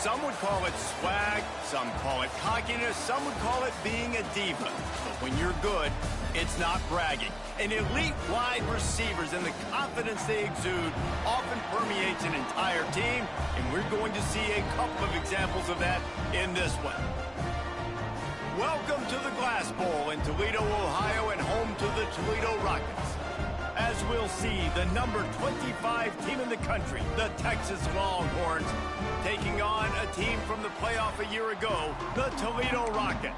Some would call it swag, some call it cockiness, some would call it being a diva. But when you're good, it's not bragging. And elite wide receivers and the confidence they exude often permeates an entire team, and we're going to see a couple of examples of that in this one. Welcome to the Glass Bowl in Toledo, Ohio, and home to the Toledo Rockets. As we'll see, the number 25 team in the country, the Texas Longhorns, taking on a team from the playoff a year ago, the Toledo Rockets.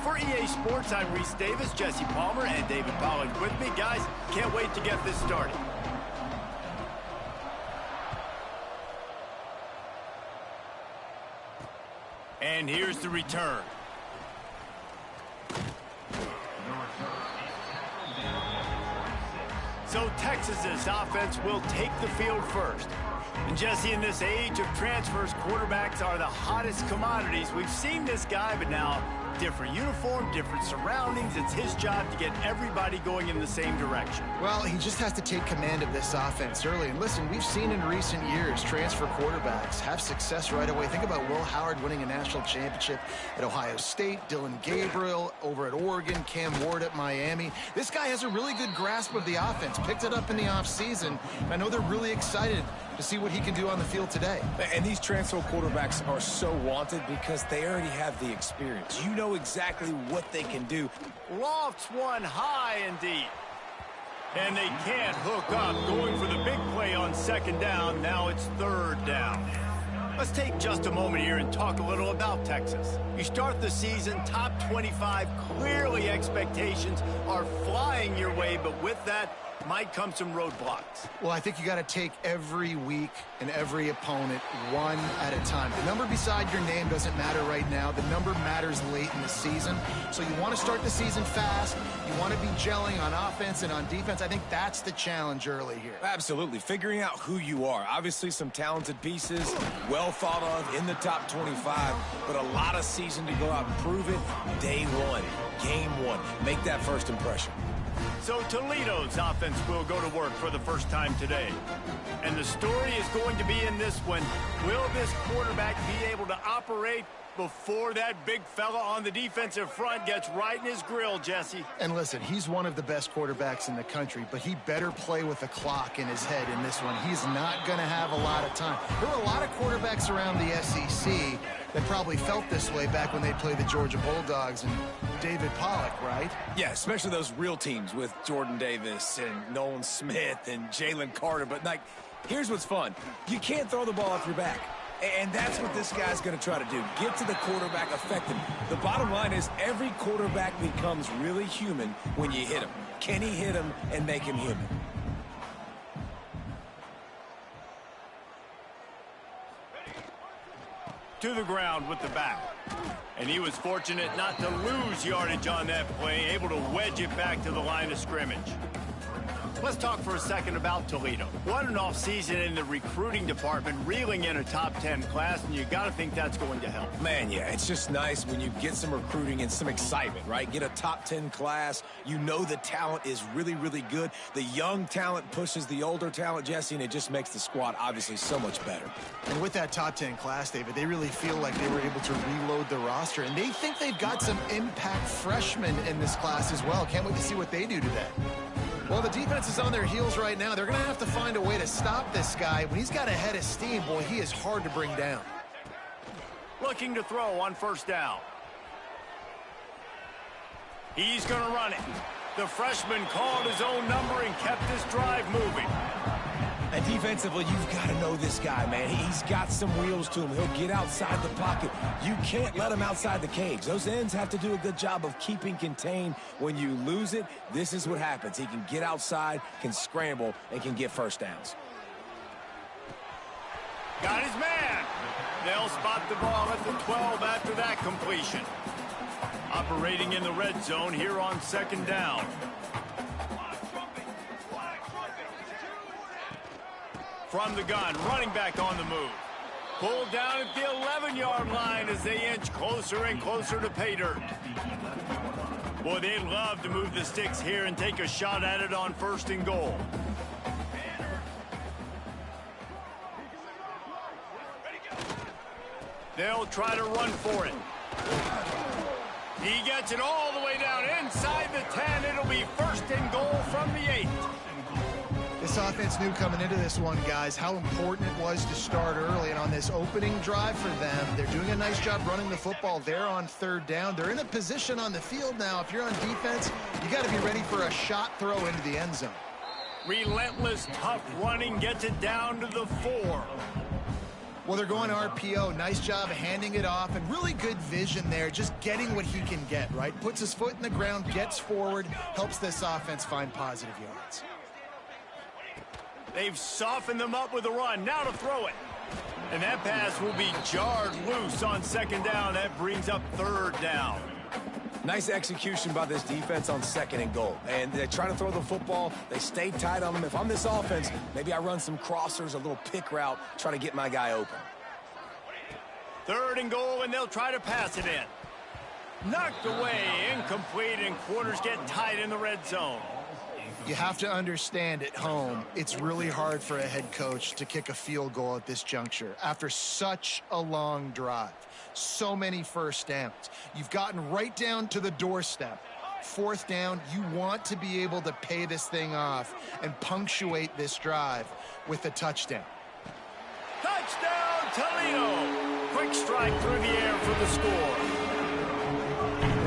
For EA Sports, I'm Reese Davis, Jesse Palmer, and David Pollard with me. Guys, can't wait to get this started. And here's the return. So Texas's offense will take the field first. And Jesse, in this age of transfers, quarterbacks are the hottest commodities. We've seen this guy, but now different uniform, different surroundings. It's his job to get everybody going in the same direction. Well, he just has to take command of this offense early. And listen, we've seen in recent years transfer quarterbacks have success right away. Think about Will Howard winning a national championship at Ohio State, Dylan Gabriel over at Oregon, Cam Ward at Miami. This guy has a really good grasp of the offense, picked it up in the offseason. I know they're really excited to see what he can do on the field today. And these transfer quarterbacks are so wanted because they already have the experience. You know exactly what they can do. Lofts one high and deep. And they can't hook up, going for the big play on second down. Now it's third down. Let's take just a moment here and talk a little about Texas. You start the season top 25. Clearly expectations are flying your way, but with that might come some roadblocks. Well, I think you got to take every week and every opponent one at a time. The number beside your name doesn't matter right now. The number matters late in the season. So you want to start the season fast. You want to be gelling on offense and on defense. I think that's the challenge early here. Absolutely. Figuring out who you are. Obviously some talented pieces, well thought of in the top 25, but a lot of season to go out and prove it. Day one, game one. Make that first impression. So Toledo's offense will go to work for the first time today. And the story is going to be in this one. Will this quarterback be able to operate before that big fella on the defensive front gets right in his grill, Jesse? And listen, he's one of the best quarterbacks in the country, but he better play with the clock in his head in this one. He's not going to have a lot of time. There were a lot of quarterbacks around the SEC that probably felt this way back when they played the Georgia Bulldogs and David Pollock, right? Yeah, especially those real teams with Jordan Davis and Nolan Smith and Jalen Carter. But, like, here's what's fun. You can't throw the ball off your back. And that's what this guy's going to try to do. Get to the quarterback, affect him. The bottom line is every quarterback becomes really human when you hit him. Can he hit him and make him human? To the ground with the back. And he was fortunate not to lose yardage on that play, able to wedge it back to the line of scrimmage. Let's talk for a second about Toledo. What an offseason in the recruiting department, reeling in a top 10 class, and you got to think that's going to help. Man, yeah, it's just nice when you get some recruiting and some excitement, right? Get a top 10 class. You know the talent is really, really good. The young talent pushes the older talent, Jesse, and it just makes the squad obviously so much better. And with that top 10 class, David, they really feel like they were able to reload the roster, and they think they've got some impact freshmen in this class as well. Can't wait to see what they do today. Well, the defense is on their heels right now. They're going to have to find a way to stop this guy. When he's got a head of steam, boy, he is hard to bring down. Looking to throw on first down. He's going to run it. The freshman called his own number and kept this drive moving. And defensively, you've got to know this guy, man. He's got some wheels to him. He'll get outside the pocket. You can't let him outside the cage. Those ends have to do a good job of keeping contained. When you lose it, this is what happens. He can get outside, can scramble, and can get first downs. Got his man. They'll spot the ball at the 12 after that completion. Operating in the red zone here on second down. From the gun, running back on the move. Pulled down at the 11-yard line as they inch closer and closer to pay dirt. Boy, they'd love to move the sticks here and take a shot at it on first and goal. They'll try to run for it. He gets it all the way down inside the 10. It'll be 1st and goal from the 8. This offense knew coming into this one, guys, how important it was to start early. And on this opening drive for them, they're doing a nice job running the football. They're on 3rd down. They're in a position on the field now. If you're on defense, you got to be ready for a shot throw into the end zone. Relentless, tough running gets it down to the 4. Well, they're going RPO. Nice job of handing it off, and really good vision there, just getting what he can get, right? Puts his foot in the ground, gets forward, helps this offense find positive yards. They've softened them up with a run. Now to throw it. And that pass will be jarred loose on 2nd down. That brings up 3rd down. Nice execution by this defense on 2nd and goal. And they're trying to throw the football. They stayed tight on them. If I'm this offense, maybe I run some crossers, a little pick route, try to get my guy open. 3rd and goal, and they'll try to pass it in. Knocked away, incomplete, and quarters get tight in the red zone. You have to understand at home, it's really hard for a head coach to kick a field goal at this juncture after such a long drive. So many 1st downs. You've gotten right down to the doorstep. 4th down, you want to be able to pay this thing off and punctuate this drive with a touchdown. Touchdown, Toledo! Quick strike through the air for the score.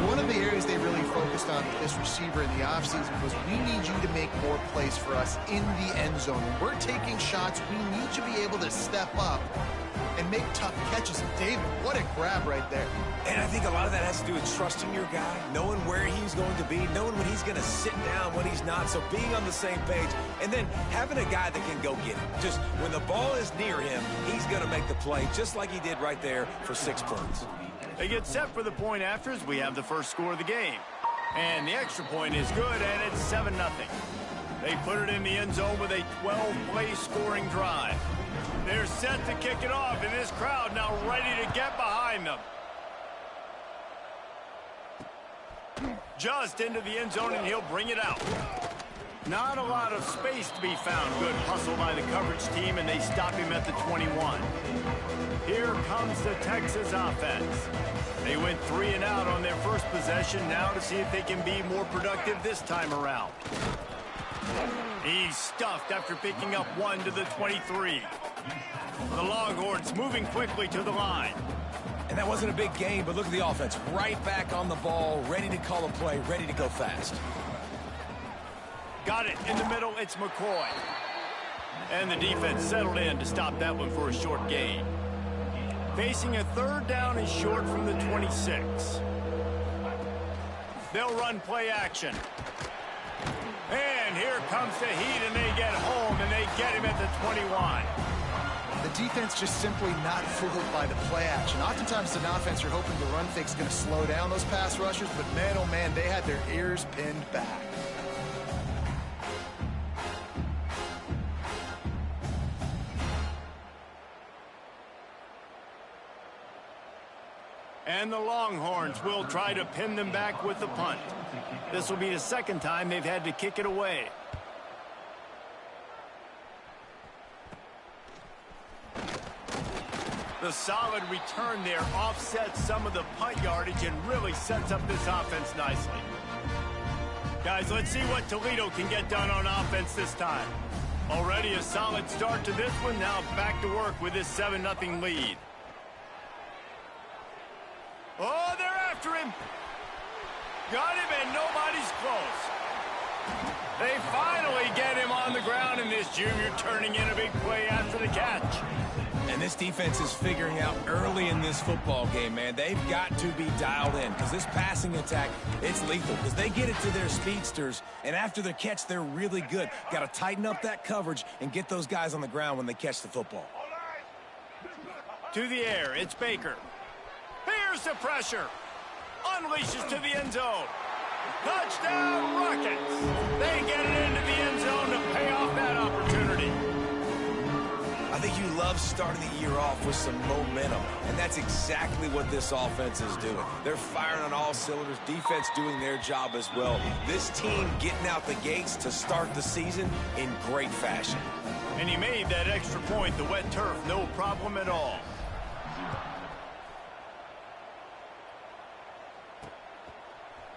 One of the areas they really focused on with this receiver in the offseason was we need you to make more plays for us in the end zone. When we're taking shots, we need you to be able to step up and make tough catches. And David, what a grab right there. And I think a lot of that has to do with trusting your guy, knowing where he's going to be, knowing when he's going to sit down, when he's not. So being on the same page, and then having a guy that can go get it. Just when the ball is near him, he's going to make the play, just like he did right there for 6 points. They get set for the point after as we have the first score of the game. And the extra point is good, and it's 7-0. They put it in the end zone with a 12-play scoring drive. They're set to kick it off, and this crowd now ready to get behind them. Just into the end zone, and he'll bring it out. Not a lot of space to be found. Good hustle by the coverage team, and they stop him at the 21. Here comes the Texas offense. They went 3 and out on their first possession. Now to see if they can be more productive this time around. He's stuffed after picking up 1 to the 23. The Longhorns moving quickly to the line. And that wasn't a big gain, but look at the offense. Right back on the ball, ready to call a play, ready to go fast. Got it in the middle. It's McCoy. And the defense settled in to stop that one for a short gain. Facing a 3rd down and short from the 26. They'll run play action. And here comes the heat, and they get home, and they get him at the 21. The defense just simply not fooled by the play action. Oftentimes, an offense you're hoping the run fake's going to slow down those pass rushers, but man, oh man, they had their ears pinned back. And the Longhorns will try to pin them back with the punt. This will be the 2nd time they've had to kick it away. The solid return there offsets some of the punt yardage and really sets up this offense nicely. Guys, let's see what Toledo can get done on offense this time. Already a solid start to this one. Now back to work with this 7-0 lead. Oh, they're after him. Got him, and nobody's close. They finally get him on the ground, and this junior turning in a big play after the catch. And this defense is figuring out early in this football game, man. They've got to be dialed in because this passing attack, it's lethal because they get it to their speedsters, and after the catch, they're really good. Got to tighten up that coverage and get those guys on the ground when they catch the football. To the air, it's Baker. Here's the pressure. Unleashes to the end zone. Touchdown, Rockets. They get it into the end zone to pay off that opportunity. I think you love starting the year off with some momentum, and that's exactly what this offense is doing. They're firing on all cylinders, defense doing their job as well. This team getting out the gates to start the season in great fashion. And he made that extra point, the wet turf, no problem at all.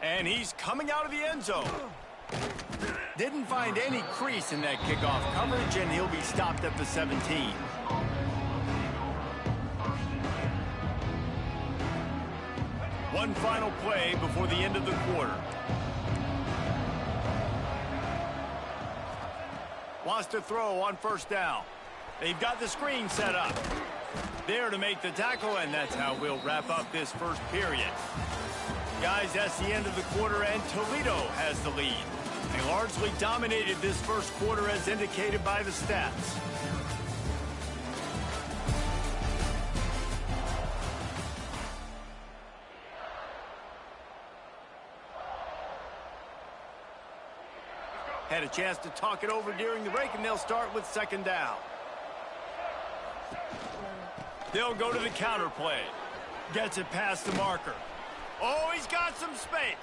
And he's coming out of the end zone. Didn't find any crease in that kickoff coverage, and he'll be stopped at the 17. One final play before the end of the quarter. Wants to throw on first down. They've got the screen set up. There to make the tackle, and that's how we'll wrap up this first period. Guys, that's the end of the quarter, and Toledo has the lead. They largely dominated this first quarter as indicated by the stats. Had a chance to talk it over during the break, and they'll start with second down. They'll go to the counter play. Gets it past the marker. Oh, he's got some space.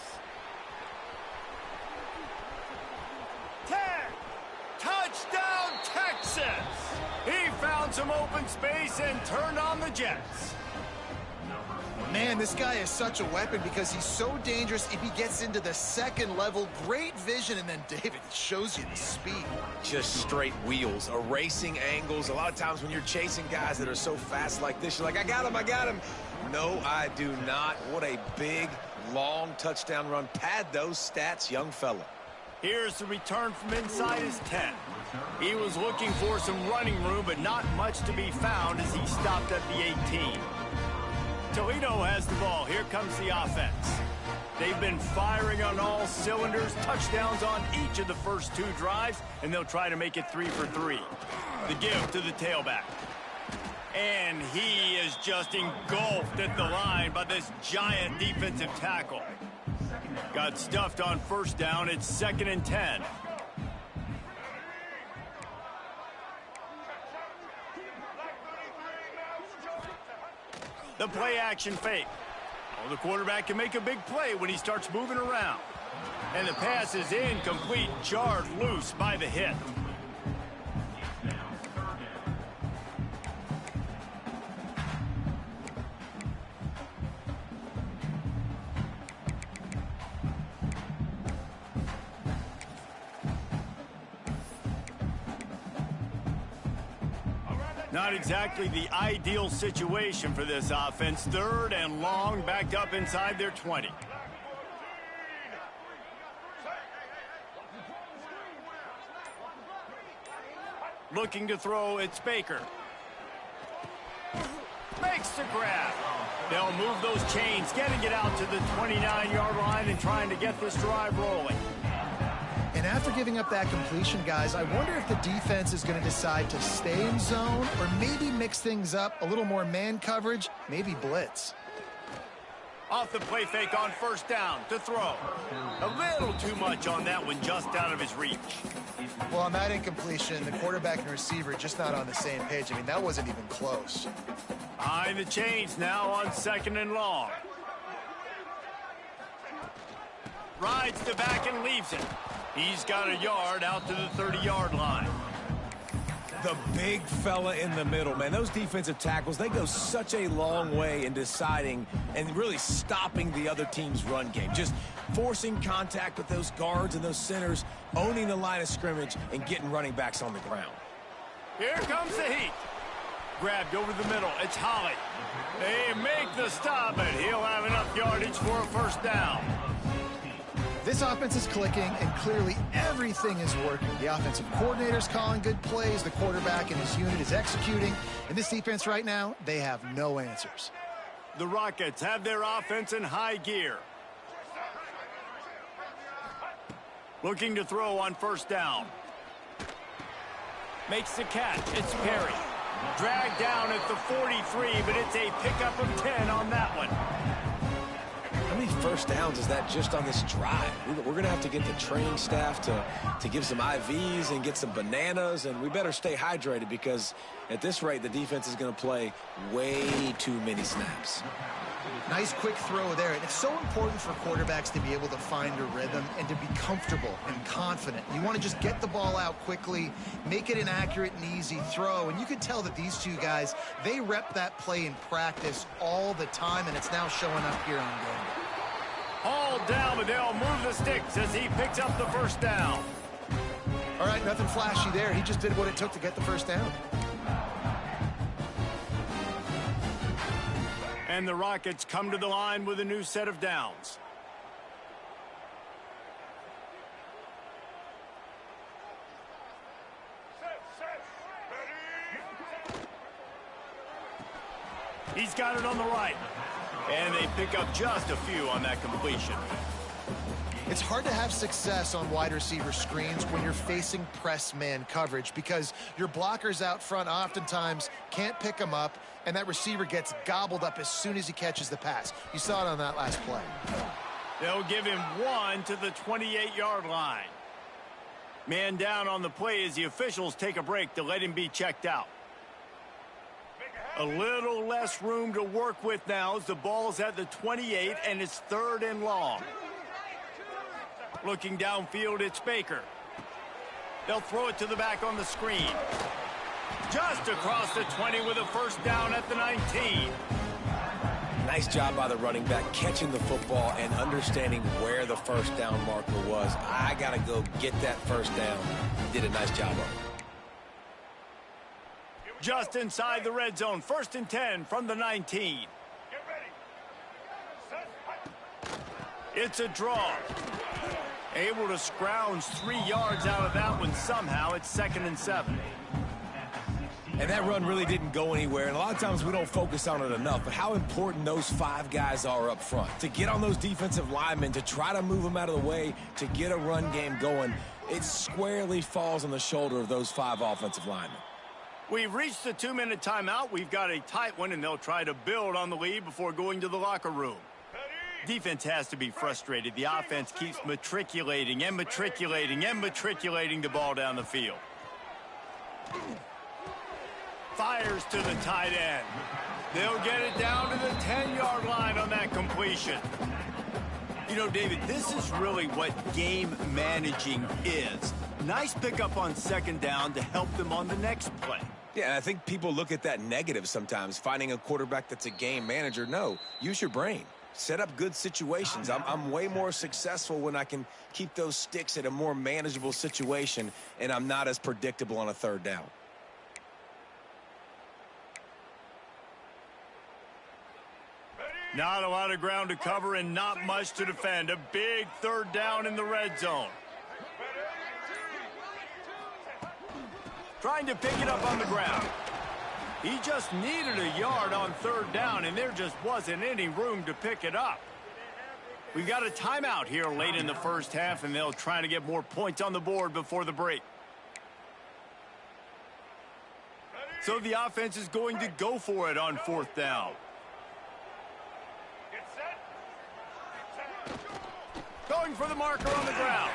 10. Touchdown, Texas. He found some open space and turned on the Jets. Man, this guy is such a weapon because he's so dangerous if he gets into the second level. Great vision, and then David shows you the speed. Just straight wheels, erasing angles. A lot of times when you're chasing guys that are so fast like this, you're like, I got him. No, I do not. What a big, long touchdown run. Pad those stats, young fella. Here's the return from inside his 10. He was looking for some running room, but not much to be found as he stopped at the 18. Toledo has the ball. Here comes the offense. They've been firing on all cylinders, touchdowns on each of the first two drives, and they'll try to make it 3 for 3. The give to the tailback. And he is just engulfed at the line by this giant defensive tackle. Got stuffed on first down. It's 2nd and 10. The play action fake. Oh, the quarterback can make a big play when he starts moving around. And the pass is incomplete, jarred loose by the hit. Not exactly the ideal situation for this offense. 3rd and long, backed up inside their 20. Looking to throw, it's Baker. Makes the grab. They'll move those chains, getting it out to the 29-yard line and trying to get this drive rolling. And after giving up that completion, guys, I wonder if the defense is going to decide to stay in zone or maybe mix things up, a little more man coverage, maybe blitz. Off the play fake on first down to throw. A little too much on that one, just out of his reach. Well, on that incompletion, the quarterback and receiver just not on the same page. I mean, that wasn't even close. Behind the chains now on 2nd and long. Rides the back and leaves it. He's got a yard out to the 30-yard line. The big fella in the middle, man. Those defensive tackles, they go such a long way in deciding and really stopping the other team's run game. Just forcing contact with those guards and those centers, owning the line of scrimmage, and getting running backs on the ground. Here comes the heat. Grabbed over the middle. It's Holly. They make the stop, and he'll have enough yardage for a first down. This offense is clicking, and clearly everything is working. The offensive coordinator's calling good plays. The quarterback and his unit is executing. And this defense right now, they have no answers. The Rockets have their offense in high gear. Looking to throw on first down. Makes the catch. It's Perry. Dragged down at the 43, but it's a pickup of 10 on that one. How many first downs is that just on this drive? We're going to have to get the training staff to give some IVs and get some bananas, and we better stay hydrated because at this rate, the defense is going to play way too many snaps. Nice quick throw there. And it's so important for quarterbacks to be able to find a rhythm and to be comfortable and confident. You want to just get the ball out quickly, make it an accurate and easy throw. And you can tell that these two guys, they rep that play in practice all the time, and it's now showing up here on game day. Hauled down, but they'll move the sticks as he picks up the first down. All right, nothing flashy there. He just did what it took to get the first down. And the Rockets come to the line with a new set of downs. He's got it on the right. And they pick up just a few on that completion. It's hard to have success on wide receiver screens when you're facing press man coverage because your blockers out front oftentimes can't pick them up, and that receiver gets gobbled up as soon as he catches the pass. You saw it on that last play. They'll give him 1 to the 28-yard line. Man down on the play as the officials take a break to let him be checked out. A little less room to work with now as the ball's at the 28 and it's 3rd and long. Looking downfield, it's Baker. They'll throw it to the back on the screen. Just across the 20 with a first down at the 19. Nice job by the running back catching the football and understanding where the first down marker was. I got to go get that first down. Did a nice job of it. Just inside the red zone, 1st and 10 from the 19. It's a draw. Able to scrounge 3 yards out of that one somehow. It's 2nd and 7. And that run really didn't go anywhere, and a lot of times we don't focus on it enough, but how important those 5 guys are up front. To get on those defensive linemen, to try to move them out of the way, to get a run game going, it squarely falls on the shoulder of those 5 offensive linemen. We've reached the 2-minute timeout. We've got a tight one, and they'll try to build on the lead before going to the locker room. Defense has to be frustrated. The offense keeps matriculating and matriculating and matriculating the ball down the field. Fires to the tight end. They'll get it down to the 10-yard line on that completion. You know, David, this is really what game managing is. Nice pickup on 2nd down to help them on the next play. Yeah, I think people look at that negative sometimes, finding a quarterback that's a game manager. No, use your brain. Set up good situations. I'm way more successful when I can keep those sticks at a more manageable situation, and I'm not as predictable on a 3rd down. Not a lot of ground to cover and not much to defend. A big 3rd down in the red zone. Trying to pick it up on the ground. He just needed a yard on 3rd down, and there just wasn't any room to pick it up. We've got a timeout here late in the first half, and they'll try to get more points on the board before the break. So the offense is going to go for it on 4th down. Going for the marker on the ground.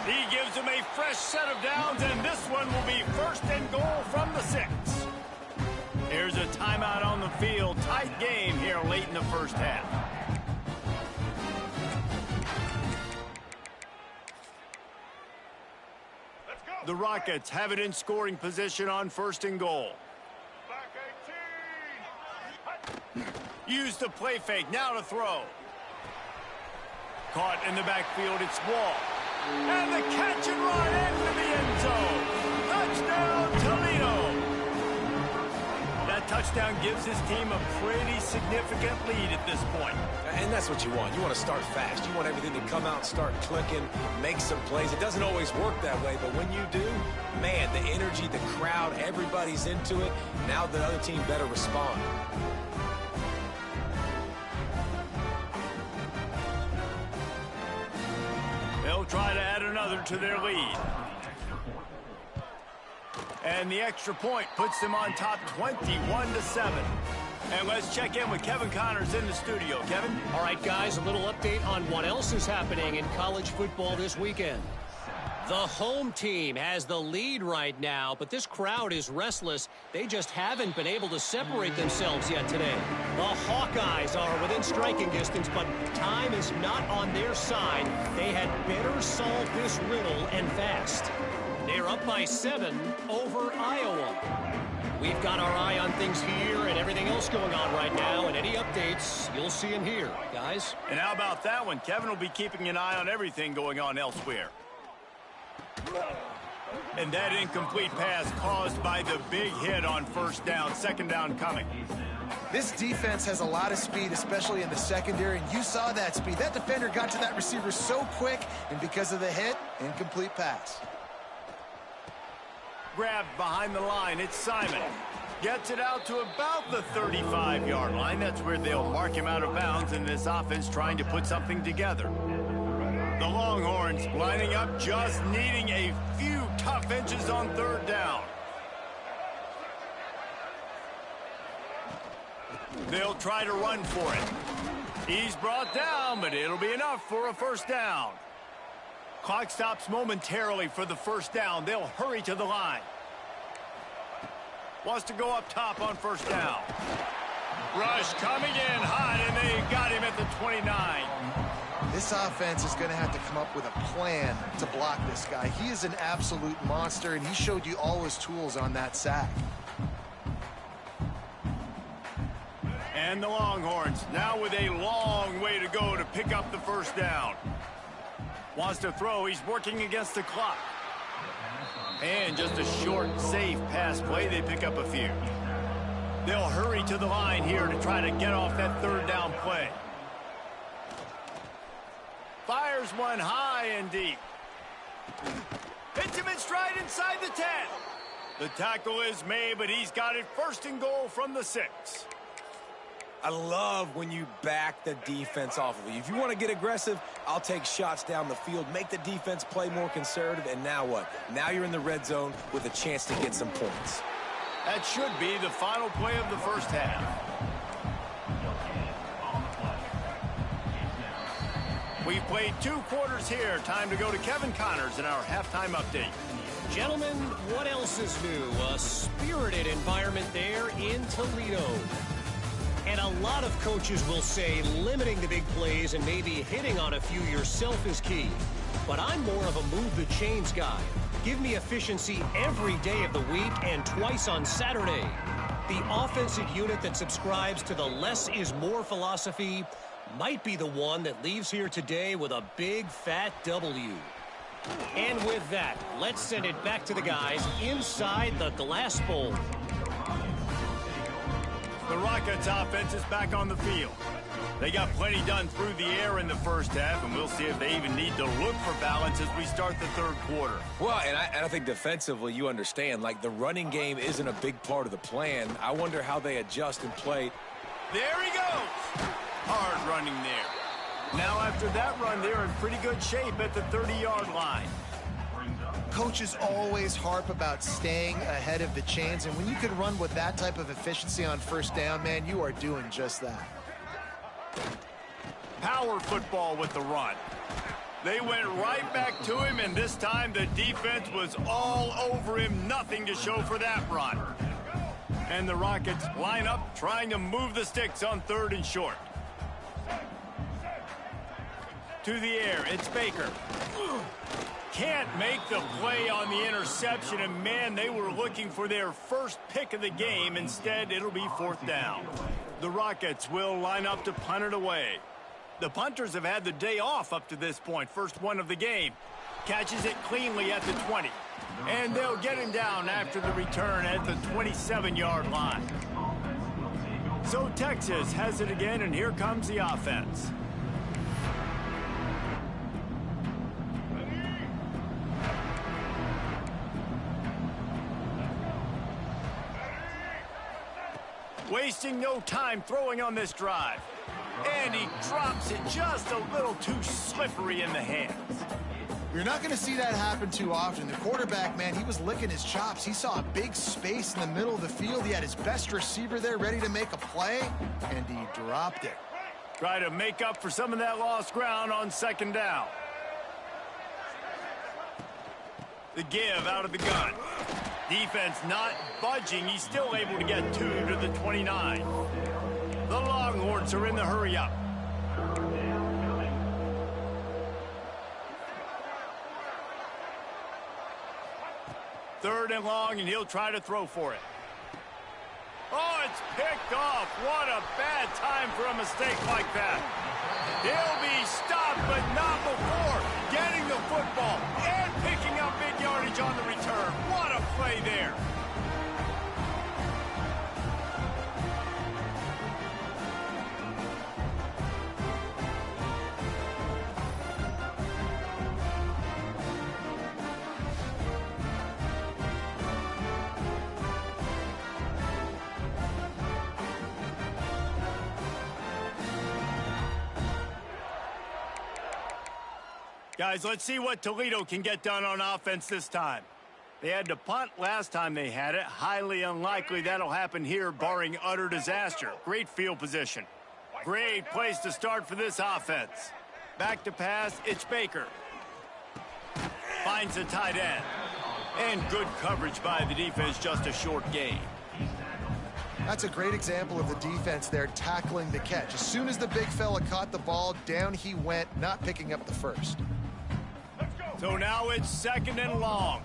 He gives them a fresh set of downs, and this one will be 1st and goal from the 6. Here's a timeout on the field. Tight game here late in the first half. The Rockets have it in scoring position on 1st and goal. Use the play fake. Now to throw. Caught in the backfield. It's Wall. And the catch and run into the end zone. Touchdown, Toledo. That touchdown gives his team a pretty significant lead at this point. And that's what you want. You want to start fast. You want everything to come out, start clicking, make some plays. It doesn't always work that way, but when you do, man, the energy, the crowd, everybody's into it. Now the other team better respond. They'll try to add another to their lead. And the extra point puts them on top 21-7. And let's check in with Kevin Connors in the studio. Kevin? All right, guys, a little update on what else is happening in college football this weekend. The home team has the lead right now, but this crowd is restless. They just haven't been able to separate themselves yet today. The Hawkeyes are within striking distance, but time is not on their side. They had better solve this riddle and fast. They're up by 7 over Iowa. We've got our eye on things here and everything else going on right now, and any updates, you'll see them here, guys. And how about that one? Kevin will be keeping an eye on everything going on elsewhere. And that incomplete pass caused by the big hit on first down. Second down coming. This defense has a lot of speed, especially in the secondary, and you saw that speed. That defender got to that receiver so quick, and because of the hit, incomplete pass. Grabbed behind the line, it's Simon. Gets it out to about the 35-yard line. That's where they'll mark him out of bounds, and this offense trying to put something together. The Longhorns lining up, just needing a few tough inches on third down. They'll try to run for it. He's brought down, but it'll be enough for a first down. Clock stops momentarily for the first down. They'll hurry to the line. Wants to go up top on first down. Rush coming in hot, and they got him at the 29. This offense is going to have to come up with a plan to block this guy. He is an absolute monster, and he showed you all his tools on that sack. And the Longhorns now with a long way to go to pick up the first down. Wants to throw. He's working against the clock. And just a short, safe pass play. They pick up a few. They'll hurry to the line here to try to get off that third down play. Fires one high and deep. Hits him in stride inside the 10. The tackle is made, but he's got it first and goal from the 6. I love when you back the defense off of you. If you want to get aggressive, I'll take shots down the field, make the defense play more conservative, and now what? Now you're in the red zone with a chance to get some points. That should be the final play of the first half. We've played 2 quarters here. Time to go to Kevin Connors in our halftime update. Gentlemen, what else is new? A spirited environment there in Toledo. And a lot of coaches will say limiting the big plays and maybe hitting on a few yourself is key. But I'm more of a move the chains guy. Give me efficiency every day of the week and twice on Saturday. The offensive unit that subscribes to the less is more philosophy might be the one that leaves here today with a big fat W. And with that, let's send it back to the guys inside the glass bowl. The Rockets offense is back on the field. They got plenty done through the air in the first half, and we'll see if they even need to look for balance as we start the third quarter. Well, and I think defensively, you understand, like the running game isn't a big part of the plan. I wonder how they adjust and play. There he goes. Hard running there. Now after that run, they're in pretty good shape at the 30-yard line. Coaches always harp about staying ahead of the chains, and when you can run with that type of efficiency on first down, man, you are doing just that. Power football with the run. They went right back to him, and this time the defense was all over him. Nothing to show for that run. And the Rockets line up, trying to move the sticks on third and short. To the air, it's Baker. Can't make the play on the interception, and man, they were looking for their first pick of the game. Instead, it'll be fourth down. The Rockets will line up to punt it away. The punters have had the day off up to this point. First one of the game. Catches it cleanly at the 20. And they'll get him down after the return at the 27-yard line. So Texas has it again, and here comes the offense. Wasting no time throwing on this drive. And he drops it just a little too slippery in the hands. You're not going to see that happen too often. The quarterback, man, he was licking his chops. He saw a big space in the middle of the field. He had his best receiver there ready to make a play, and he dropped it. Try to make up for some of that lost ground on second down. The give out of the gun. Defense not budging. He's still able to get 2 to the 29. The Longhorns are in the hurry up. 3rd and long, and he'll try to throw for it. Oh, it's picked off. What a bad time for a mistake like that. He'll be stopped, but not before getting the football and picking up big yardage on the return. What a play there. Guys, let's see what Toledo can get done on offense this time. They had to punt last time they had it. Highly unlikely that'll happen here, barring utter disaster. Great field position. Great place to start for this offense. Back to pass, it's Baker. Finds the tight end. And good coverage by the defense, just a short gain. That's a great example of the defense there tackling the catch. As soon as the big fella caught the ball, down he went, not picking up the first. So now it's 2nd and long.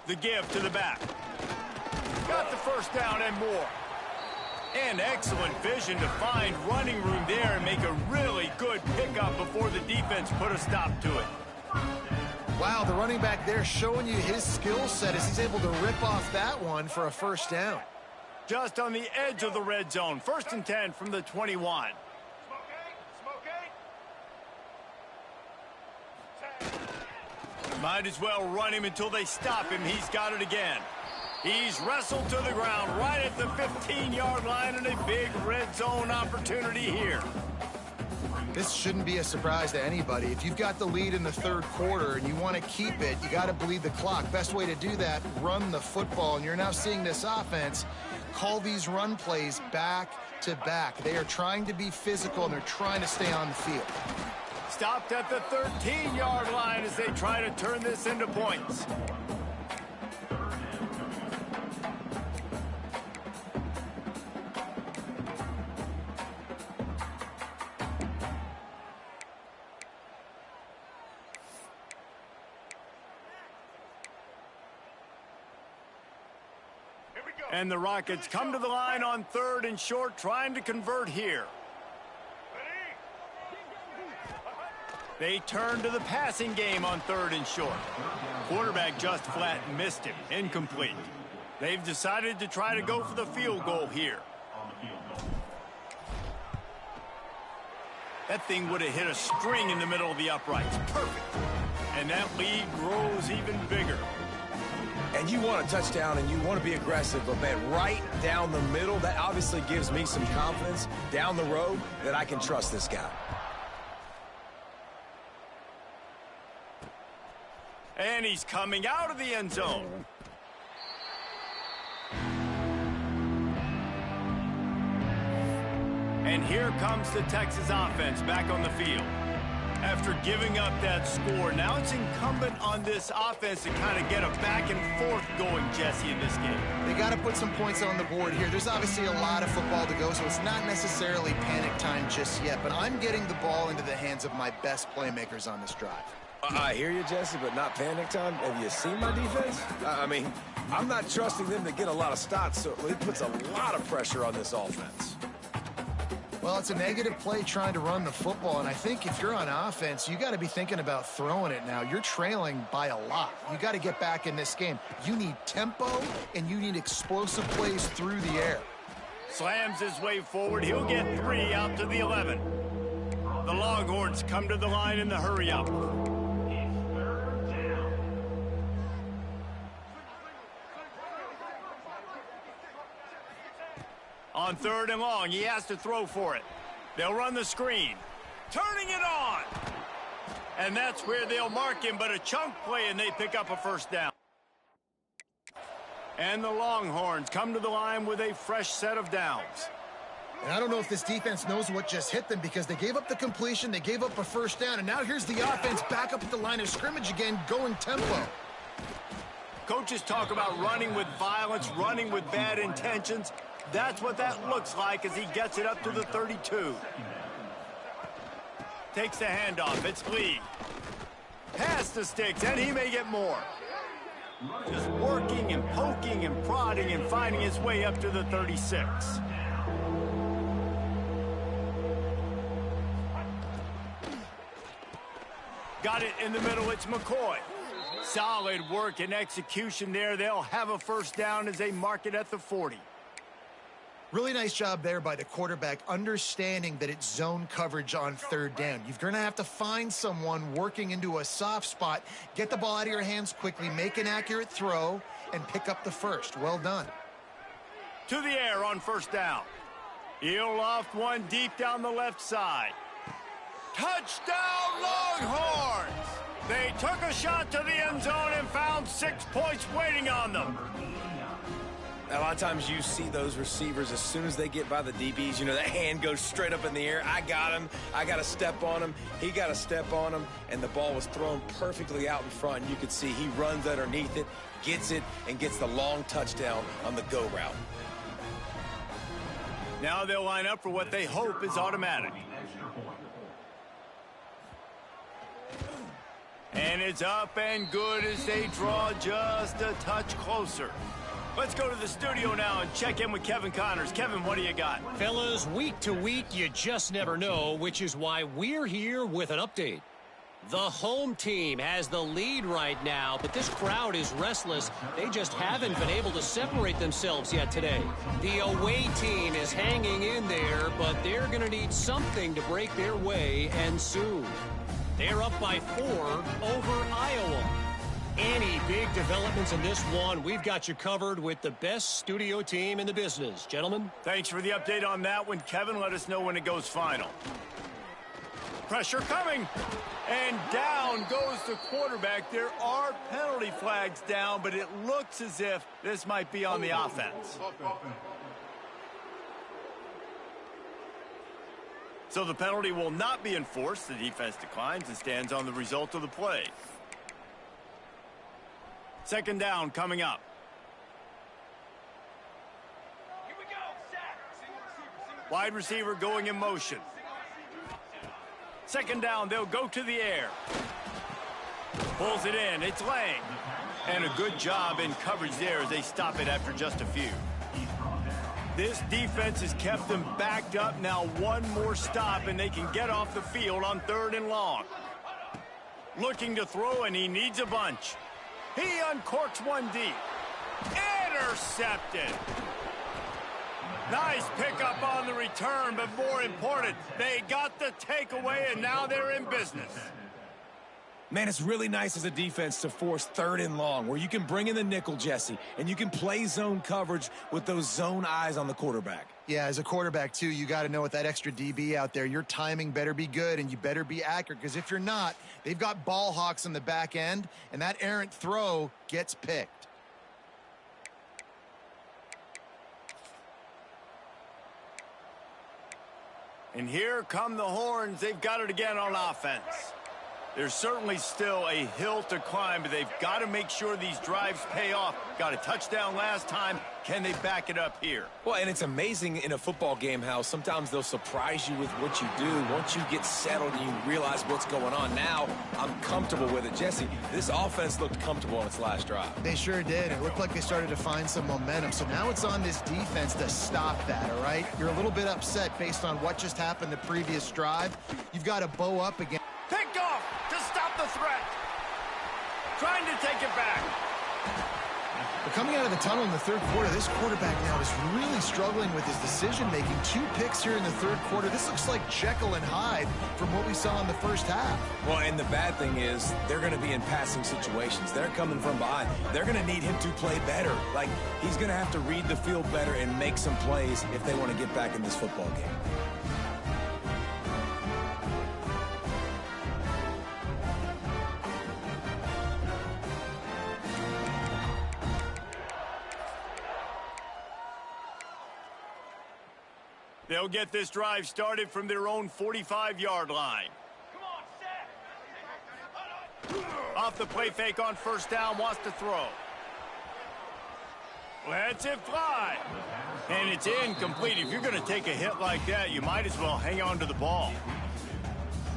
The give to the back. Got the first down and more. And excellent vision to find running room there and make a really good pickup before the defense put a stop to it. Wow, the running back there showing you his skill set as he's able to rip off that one for a first down. Just on the edge of the red zone. 1st and 10 from the 21. Might as well run him until they stop him. He's got it again. He's wrestled to the ground right at the 15-yard line, and a big red zone opportunity here. This shouldn't be a surprise to anybody. If you've got the lead in the 3rd quarter and you want to keep it, you got to bleed the clock. Best way to do that, run the football. And you're now seeing this offense call these run plays back to back. They are trying to be physical, and they're trying to stay on the field. Stopped at the 13-yard line as they try to turn this into points. And the Rockets come to the line on 3rd and short, trying to convert here. They turn to the passing game on 3rd and short. Quarterback just flat missed him. Incomplete. They've decided to try to go for the field goal here. That thing would have hit a string in the middle of the uprights. Perfect. And that lead grows even bigger. And you want a touchdown and you want to be aggressive, but man, right down the middle, that obviously gives me some confidence down the road that I can trust this guy. And he's coming out of the end zone. And here comes the Texas offense back on the field. After giving up that score, now it's incumbent on this offense to kind of get a back and forth going, Jesse, in this game. They got to put some points on the board here. There's obviously a lot of football to go, so it's not necessarily panic time just yet, but I'm getting the ball into the hands of my best playmakers on this drive. I hear you, Jesse, but not panic time. Have you seen my defense? I mean, I'm not trusting them to get a lot of stops, so it puts a lot of pressure on this offense. Well, it's a negative play trying to run the football, and I think if you're on offense, you got to be thinking about throwing it now. You're trailing by a lot. You got to get back in this game. You need tempo, and you need explosive plays through the air. Slams his way forward. He'll get 3 out to the 11. The Longhorns come to the line in the hurry-up. On 3rd and long, he has to throw for it. They'll run the screen. Turning it on. And that's where they'll mark him, but a chunk play, and they pick up a first down. And the Longhorns come to the line with a fresh set of downs. And I don't know if this defense knows what just hit them because they gave up the completion, they gave up a first down, and now here's the offense back up at the line of scrimmage again, going tempo. Coaches talk about running with violence, running with bad intentions. That's what that looks like as he gets it up to the 32. Takes the handoff. It's Lee. Past the sticks, and he may get more. Just working and poking and prodding and finding his way up to the 36. Got it in the middle. It's McCoy. Solid work and execution there. They'll have a first down as they mark it at the 40. Really nice job there by the quarterback, understanding that it's zone coverage on third down. You're going to have to find someone working into a soft spot, get the ball out of your hands quickly, make an accurate throw, and pick up the first. Well done. To the air on first down. He'll loft one deep down the left side. Touchdown, Longhorns! They took a shot to the end zone and found 6 points waiting on them. A lot of times you see those receivers, as soon as they get by the DBs, you know, that hand goes straight up in the air. I got him. I got to step on him. He got to step on him. And the ball was thrown perfectly out in front. And you could see he runs underneath it, gets it, and gets the long touchdown on the go route. Now they'll line up for what they hope is automatic. And it's up and good as they draw just a touch closer. Let's go to the studio now and check in with Kevin Connors. Kevin, what do you got? Fellas, week to week, you just never know, which is why we're here with an update. The home team has the lead right now, but this crowd is restless. They just haven't been able to separate themselves yet today. The away team is hanging in there, but they're going to need something to break their way, and soon. They're up by 4 over Iowa. Any big developments in this one, we've got you covered with the best studio team in the business. Gentlemen? Thanks for the update on that one, Kevin. Let us know when it goes final. Pressure coming. And down goes the quarterback. There are penalty flags down, but it looks as if this might be on the offense. So the penalty will not be enforced. The defense declines and stands on the result of the play. Second down coming up. Here we go. Wide receiver going in motion. Second down, they'll go to the air. Pulls it in. It's Lang. And a good job in coverage there as they stop it after just a few. This defense has kept them backed up. Now one more stop and they can get off the field on 3rd and long. Looking to throw, and he needs a bunch. He uncorks one deep. Intercepted. Nice pickup on the return, but more important, they got the takeaway, and now they're in business. Man, it's really nice as a defense to force 3rd and long, where you can bring in the nickel, Jesse, and you can play zone coverage with those zone eyes on the quarterback. Yeah, as a quarterback, too, you got to know with that extra DB out there, your timing better be good and you better be accurate, because if you're not, they've got ball hawks on the back end, and that errant throw gets picked. And here come the Horns. They've got it again on offense. There's certainly still a hill to climb, but they've got to make sure these drives pay off. Got a touchdown last time. Can they back it up here? Well, and it's amazing in a football game how sometimes they'll surprise you with what you do. Once you get settled and you realize what's going on, now I'm comfortable with it. Jesse, this offense looked comfortable on its last drive. They sure did. It looked like they started to find some momentum. So now it's on this defense to stop that, all right? You're a little bit upset based on what just happened the previous drive. You've got to bow up again. Picked off to stop the threat. Trying to take it back. But coming out of the tunnel in the 3rd quarter, this quarterback now is really struggling with his decision-making. 2 picks here in the 3rd quarter. This looks like Jekyll and Hyde from what we saw in the first half. Well, and the bad thing is they're going to be in passing situations. They're coming from behind. They're going to need him to play better. Like, he's going to have to read the field better and make some plays if they want to get back in this football game. They'll get this drive started from their own 45-yard line. Off the play fake on first down, wants to throw. Lets it fly. And it's incomplete. If you're going to take a hit like that, you might as well hang on to the ball.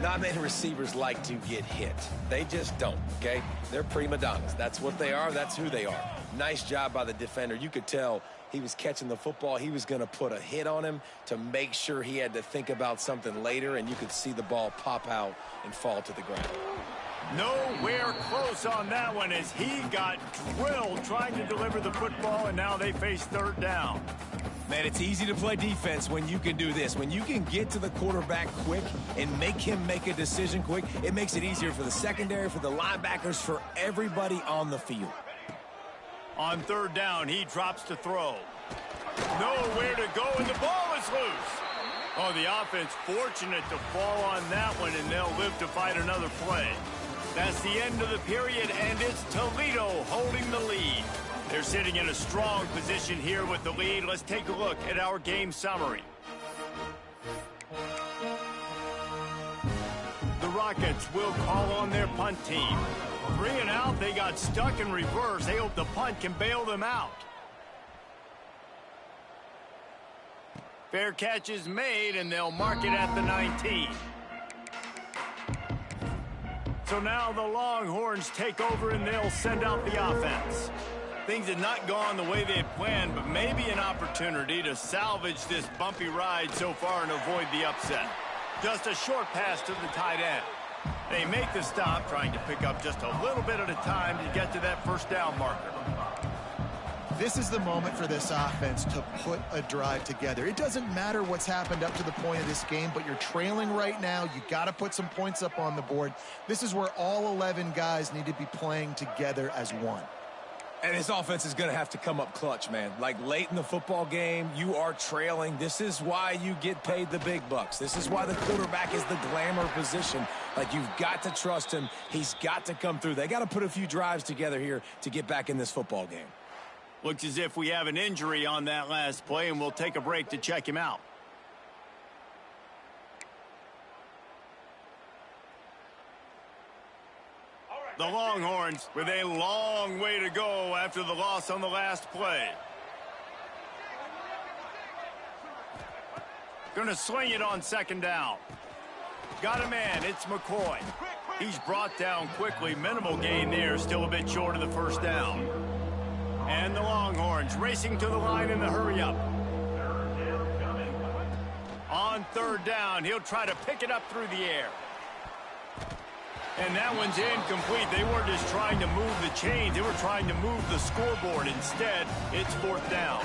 Not many receivers like to get hit. They just don't, okay? They're prima donnas. That's what they are. That's who they are. Nice job by the defender. You could tell he was catching the football. He was going to put a hit on him to make sure he had to think about something later, and you could see the ball pop out and fall to the ground. Nowhere close on that one as he got drilled trying to deliver the football, and now they face third down. Man, it's easy to play defense when you can do this. When you can get to the quarterback quick and make him make a decision quick, it makes it easier for the secondary, for the linebackers, for everybody on the field. On third down, he drops to throw. Nowhere to go, and the ball is loose. Oh, the offense fortunate to fall on that one, and they'll live to fight another play. That's the end of the period, and it's Toledo holding the lead. They're sitting in a strong position here with the lead. Let's take a look at our game summary. The Rockets will call on their punt team. 3 and out, they got stuck in reverse. They hope the punt can bail them out. Fair catch is made, and they'll mark it at the 19. So now the Longhorns take over, and they'll send out the offense. Things had not gone the way they had planned, but maybe an opportunity to salvage this bumpy ride so far and avoid the upset. Just a short pass to the tight end. They make the stop, trying to pick up just a little bit at a time to get to that first down marker. This is the moment for this offense to put a drive together. It doesn't matter what's happened up to the point of this game, but you're trailing right now. You got to put some points up on the board. This is where all 11 guys need to be playing together as one. And his offense is going to have to come up clutch, man. Like late in the football game, you are trailing. This is why you get paid the big bucks. This is why the quarterback is the glamour position. Like, you've got to trust him. He's got to come through. They got to put a few drives together here to get back in this football game. Looks as if we have an injury on that last play, and we'll take a break to check him out. The Longhorns with a long way to go after the loss on the last play. Going to sling it on second down. Got a man. It's McCoy. He's brought down quickly. Minimal gain there. Still a bit short of the first down. And the Longhorns racing to the line in the hurry-up. On third down, he'll try to pick it up through the air. And that one's incomplete. They weren't just trying to move the chains. They were trying to move the scoreboard. Instead, it's fourth down.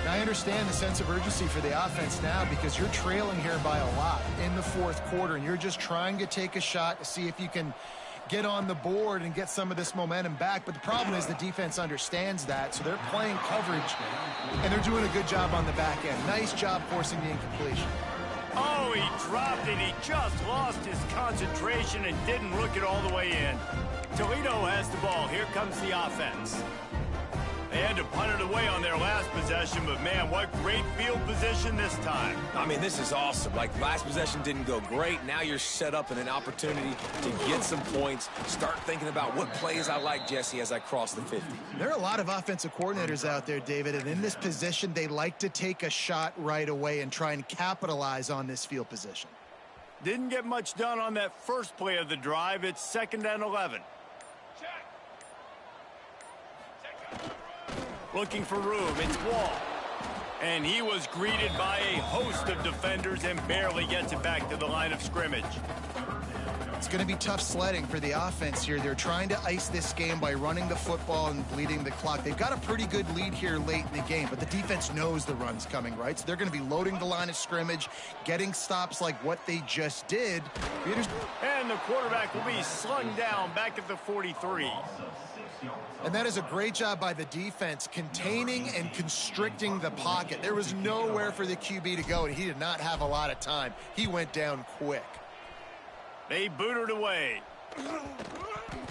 Now, I understand the sense of urgency for the offense now because you're trailing here by a lot in the fourth quarter, and you're just trying to take a shot to see if you can get on the board and get some of this momentum back. But the problem is the defense understands that, so they're playing coverage, and they're doing a good job on the back end. Nice job forcing the incompletion. Oh, he dropped it. He just lost his concentration and didn't look it all the way in. Toledo has the ball. Here comes the offense. They had to punt it away on their last possession, but, man, what great field position this time. I mean, this is awesome. Like, last possession didn't go great. Now you're set up in an opportunity to get some points. Start thinking about what plays I like, Jesse, as I cross the 50. There are a lot of offensive coordinators out there, David, and in this position, they like to take a shot right away and try and capitalize on this field position. Didn't get much done on that first play of the drive. It's 2nd and 11. Looking for room. It's Wall. And he was greeted by a host of defenders and barely gets it back to the line of scrimmage. It's going to be tough sledding for the offense here. They're trying to ice this game by running the football and bleeding the clock. They've got a pretty good lead here late in the game, but the defense knows the run's coming, right? So they're going to be loading the line of scrimmage, getting stops like what they just did. And the quarterback will be slung down back at the 43. And that is a great job by the defense, containing and constricting the pocket. There was nowhere for the QB to go, and he did not have a lot of time. He went down quick. They boot it away.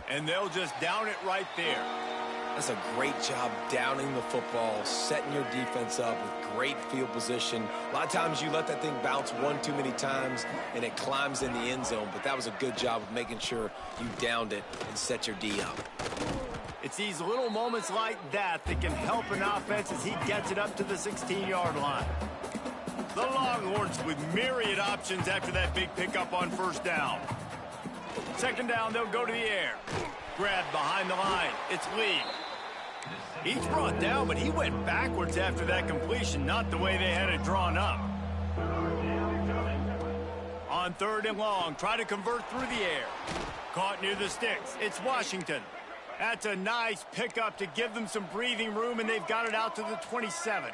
And they'll just down it right there. That's a great job downing the football, setting your defense up with great field position. A lot of times you let that thing bounce one too many times and it climbs in the end zone, but that was a good job of making sure you downed it and set your D up. It's these little moments like that that can help an offense as he gets it up to the 16-yard line. The Longhorns with myriad options after that big pickup on first down. Second down, they'll go to the air. Grab behind the line. It's Lee. He's brought down, but he went backwards after that completion, not the way they had it drawn up. On third and long, try to convert through the air. Caught near the sticks. It's Washington. That's a nice pickup to give them some breathing room, and they've got it out to the 27.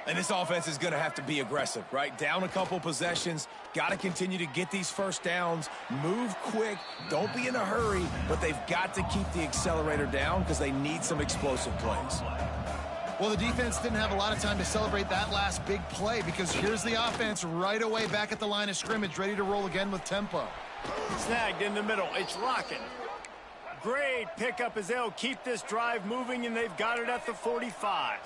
And this offense is going to have to be aggressive, right? Down a couple possessions, got to continue to get these first downs, move quick, don't be in a hurry, but they've got to keep the accelerator down because they need some explosive plays. Well, the defense didn't have a lot of time to celebrate that last big play because here's the offense right away back at the line of scrimmage, ready to roll again with tempo. Snagged in the middle. It's Lockett. Great pickup as they'll keep this drive moving, and they've got it at the 45.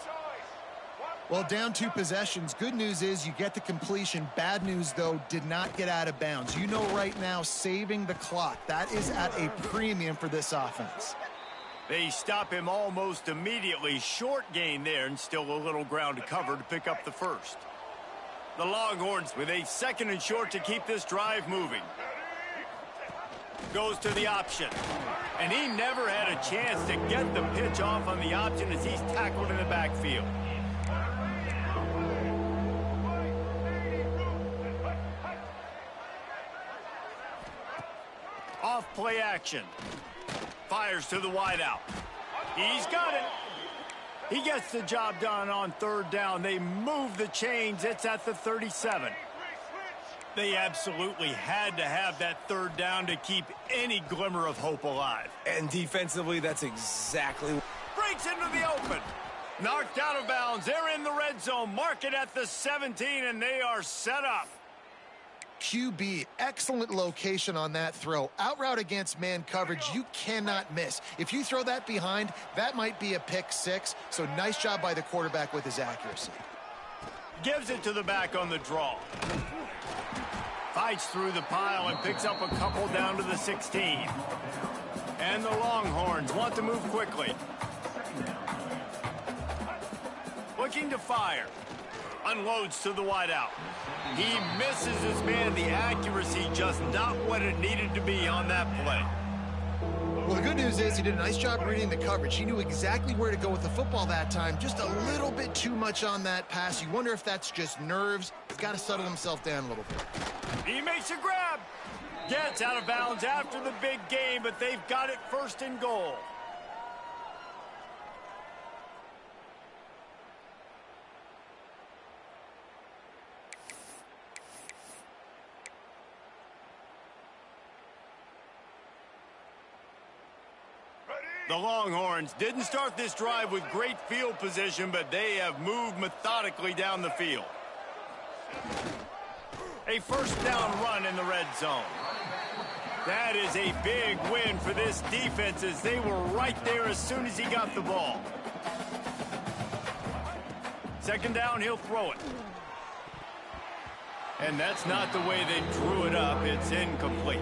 Well, down 2 possessions. Good news is you get the completion. Bad news, though, did not get out of bounds. You know right now, saving the clock. That is at a premium for this offense. They stop him almost immediately. Short gain there, and still a little ground to cover to pick up the first. The Longhorns with a second and short to keep this drive moving. Goes to the option. And he never had a chance to get the pitch off on the option as he's tackled in the backfield. Off play action. Fires to the wideout. He's got it. He gets the job done on third down. They move the chains. It's at the 37. They absolutely had to have that third down to keep any glimmer of hope alive. And defensively, that's exactly... Breaks into the open. Knocked out of bounds. They're in the red zone. Mark it at the 17, and they are set up. QB, excellent location on that throw. Out route against man coverage, you cannot miss. If you throw that behind, that might be a pick 6. So nice job by the quarterback with his accuracy. Gives it to the back on the draw. Fights through the pile and picks up a couple down to the 16. And the Longhorns want to move quickly. Looking to fire. Unloads to the wideout. He misses his man. The accuracy just not what it needed to be on that play. Well, the good news is he did a nice job reading the coverage. He knew exactly where to go with the football that time. Just a little bit too much on that pass. You wonder if that's just nerves. He's got to settle himself down a little bit. He makes a grab. Gets out of bounds after the big game, but they've got it first and goal. The Longhorns didn't start this drive with great field position, but they have moved methodically down the field. A first down run in the red zone. That is a big win for this defense as they were right there as soon as he got the ball. Second down, he'll throw it. And that's not the way they drew it up. It's incomplete.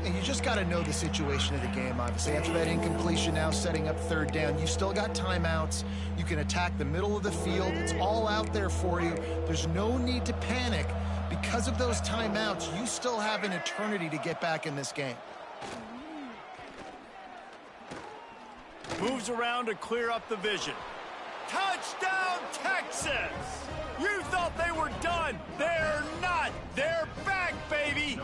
And you just got to know the situation of the game, obviously. After that incompletion, now setting up third down, you still got timeouts. You can attack the middle of the field. It's all out there for you. There's no need to panic. Because of those timeouts, you still have an eternity to get back in this game. Moves around to clear up the vision. Touchdown, Texas! You thought they were done. They're not. They're back, baby!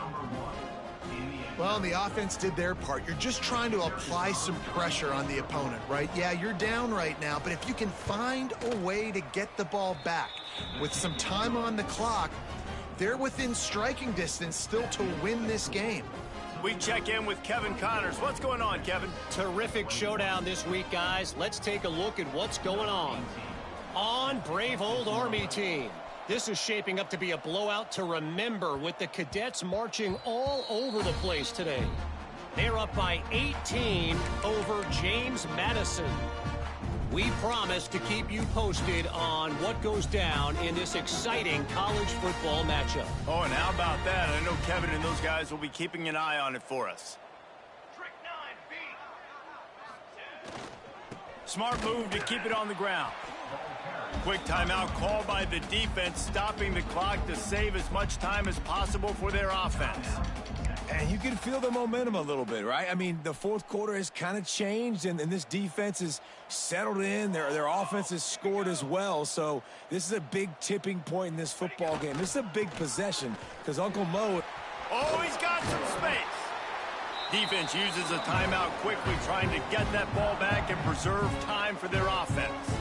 Well, the offense did their part. You're just trying to apply some pressure on the opponent, right? Yeah, you're down right now, but if you can find a way to get the ball back with some time on the clock, they're within striking distance still to win this game. We check in with Kevin Connors. What's going on, Kevin? Terrific showdown this week, guys. Let's take a look at what's going on. On Brave Old Army team. This is shaping up to be a blowout to remember with the cadets marching all over the place today. They're up by 18 over James Madison. We promise to keep you posted on what goes down in this exciting college football matchup. Oh, and how about that? I know Kevin and those guys will be keeping an eye on it for us. Smart move to keep it on the ground. Quick timeout called by the defense, stopping the clock to save as much time as possible for their offense. And you can feel the momentum a little bit, right? I mean, the fourth quarter has kind of changed, and this defense is settled in. Their offense has scored as well. So this is a big tipping point in this football game. This is a big possession because Uncle Mo... Oh, he's got some space. Defense uses a timeout quickly, trying to get that ball back and preserve time for their offense.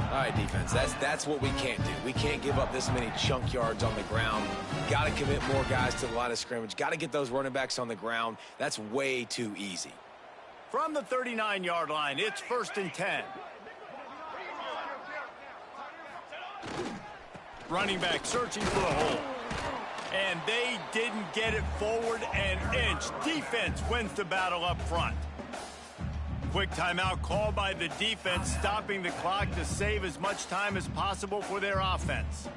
All right, defense, that's what we can't do. We can't give up this many chunk yards on the ground. Got to commit more guys to the line of scrimmage. Got to get those running backs on the ground. That's way too easy. From the 39-yard line, it's 1st and 10. Running back searching for a hole. And they didn't get it forward an inch. Defense wins the battle up front. Quick timeout called by the defense, stopping the clock to save as much time as possible for their offense.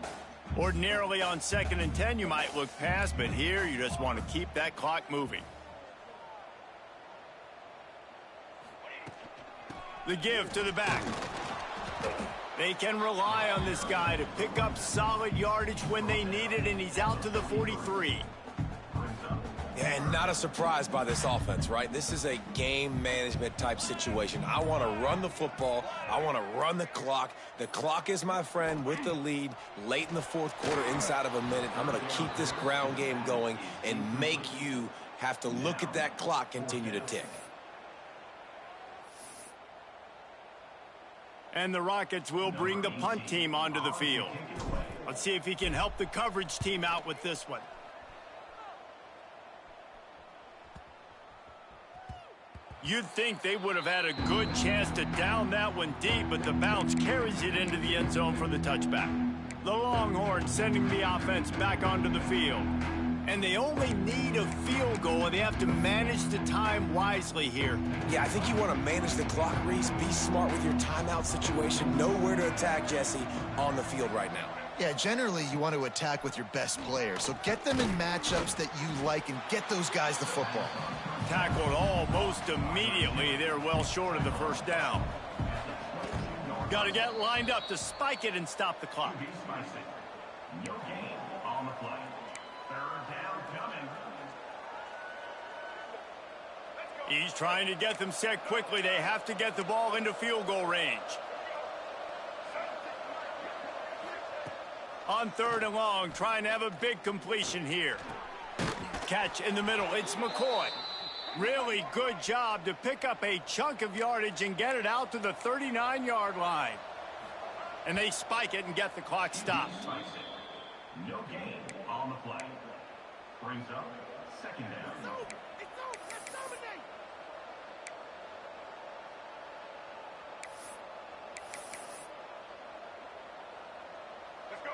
Ordinarily on 2nd and 10, you might look past, but here you just want to keep that clock moving. The give to the back. They can rely on this guy to pick up solid yardage when they need it, and he's out to the 43. And not a surprise by this offense, right? This is a game management type situation. I want to run the football. I want to run the clock. The clock is my friend with the lead late in the fourth quarter, inside of a minute. I'm going to keep this ground game going and make you have to look at that clock continue to tick. And the Rockets will bring the punt team onto the field. Let's see if he can help the coverage team out with this one. You'd think they would have had a good chance to down that one deep, but the bounce carries it into the end zone for the touchback. The Longhorns sending the offense back onto the field. And they only need a field goal, and they have to manage the time wisely here. Yeah, I think you want to manage the clock, Reese. Be smart with your timeout situation. Know where to attack, Jesse, on the field right now. Yeah, generally you want to attack with your best players. So get them in matchups that you like and get those guys the football. Tackled almost immediately. They're well short of the first down. Got to get lined up to spike it and stop the clock. No gain on the play. 3rd down coming. He's trying to get them set quickly. They have to get the ball into field goal range. On 3rd and long, trying to have a big completion here. Catch in the middle. It's McCoy. Really good job to pick up a chunk of yardage and get it out to the 39-yard line. And they spike it and get the clock stopped. No gain on the play. Brings up 2nd down.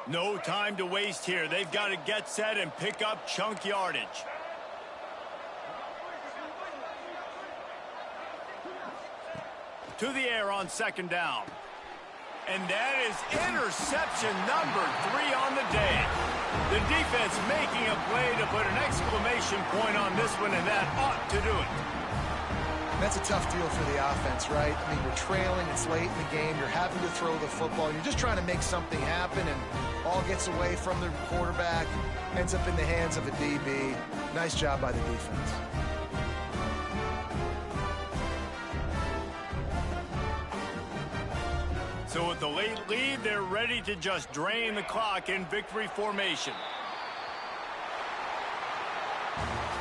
No time to waste here. They've got to get set and pick up chunk yardage. To the air on 2nd down. And that is interception number 3 on the day. The defense making a play to put an exclamation point on this one, and that ought to do it. That's a tough deal for the offense, right? I mean, you're trailing, it's late in the game, you're having to throw the football, you're just trying to make something happen, and all gets away from the quarterback, ends up in the hands of a DB. Nice job by the defense. So with the late lead, they're ready to just drain the clock in victory formation.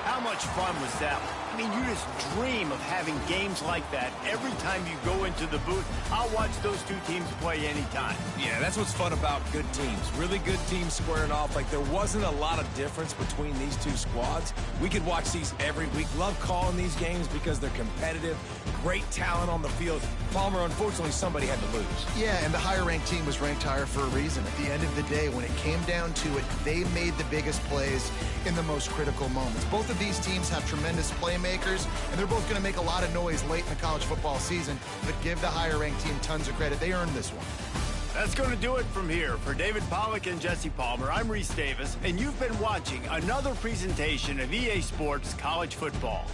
How much fun was that? I mean, you just dream of having games like that every time you go into the booth. I'll watch those two teams play anytime. Yeah, that's what's fun about good teams. Really good teams squaring off. Like, there wasn't a lot of difference between these two squads. We could watch these every week. Love calling these games because they're competitive. Great talent on the field. Palmer, unfortunately, somebody had to lose. Yeah, and the higher-ranked team was ranked higher for a reason. At the end of the day, when it came down to it, they made the biggest plays in the most critical moments. Both of these teams have tremendous playmakers, and they're both going to make a lot of noise late in the college football season, but give the higher-ranked team tons of credit. They earned this one. That's going to do it from here. For David Pollack and Jesse Palmer, I'm Reese Davis, and you've been watching another presentation of EA Sports College Football.